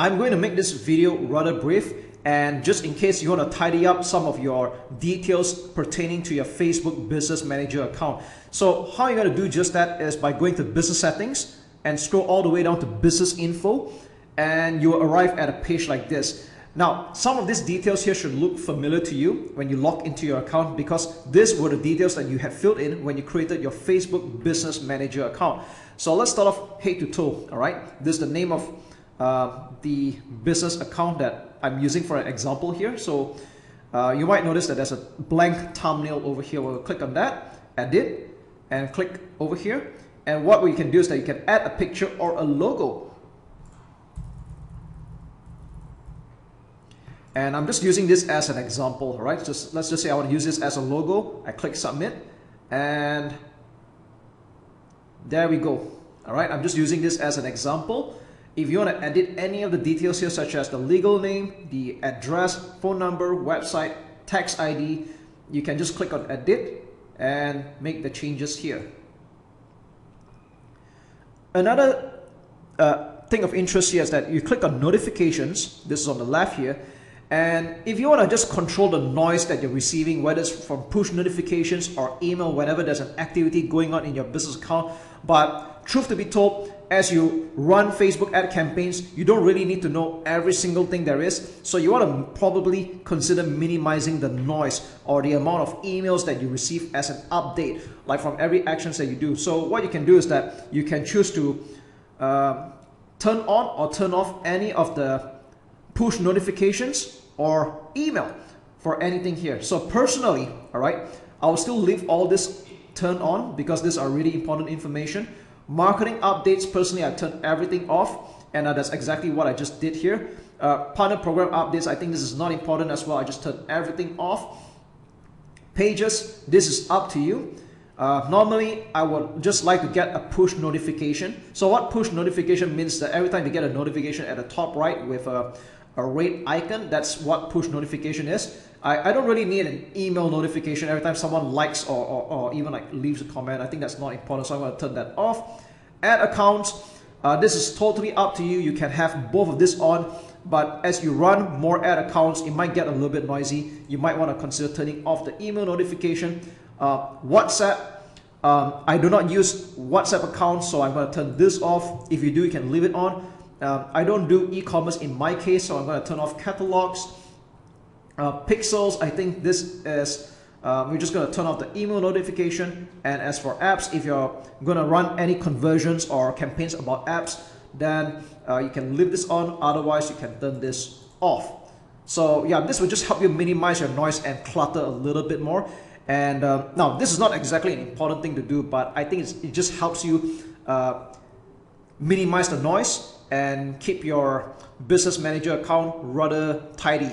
I'm going to make this video rather brief, and just in case you want to tidy up some of your details pertaining to your Facebook Business Manager account. So how you're going to do just that is by going to Business Settings and scroll all the way down to Business Info, and you will arrive at a page like this. Now, some of these details here should look familiar to you when you log into your account, because these were the details that you had filled in when you created your Facebook Business Manager account. So let's start off head to toe. All right, this is the name of the business account that I'm using for an example here. So you might notice that there's a blank thumbnail over here. We'll click on that, edit, and click over here. And what we can do is that you can add a picture or a logo. And I'm just using this as an example, all right? Let's just say I want to use this as a logo. I click submit, and there we go. All right, I'm just using this as an example. If you want to edit any of the details here, such as the legal name, the address, phone number, website, tax ID, you can just click on edit and make the changes here. Another thing of interest here is that you click on notifications. This is on the left here. And if you want to just control the noise that you're receiving, whether it's from push notifications or email, whenever there's an activity going on in your business account. But truth to be told, as you run Facebook ad campaigns, you don't really need to know every single thing there is. So you want to probably consider minimizing the noise or the amount of emails that you receive as an update, like from every actions that you do. So what you can do is that you can choose to turn on or turn off any of the push notifications or email for anything here. So personally, all right, I'll still leave all this turned on because these are really important information. Marketing updates, personally, I turned everything off, and that's exactly what I just did here. Partner program updates, I think this is not important as well. I just turned everything off. Pages, this is up to you. Normally, I would just like to get a push notification. So what push notification means that every time you get a notification at the top right with a red icon, that's what push notification is. I don't really need an email notification every time someone likes or even like leaves a comment. I think that's not important, so I'm going to turn that off. Add accounts, this is totally up to you. You can have both of this on, but as you run more ad accounts, it might get a little bit noisy. You might want to consider turning off the email notification. WhatsApp, I do not use WhatsApp accounts, so I'm going to turn this off. If you do, you can leave it on. I don't do e-commerce in my case, so I'm going to turn off catalogs. Pixels, I think this is, we're just going to turn off the email notification. And as for apps, if you're going to run any conversions or campaigns about apps, then you can leave this on. Otherwise, you can turn this off. So yeah, this will just help you minimize your noise and clutter a little bit more. And now, this is not exactly an important thing to do, but I think it just helps you minimize the noise and keep your business manager account rather tidy.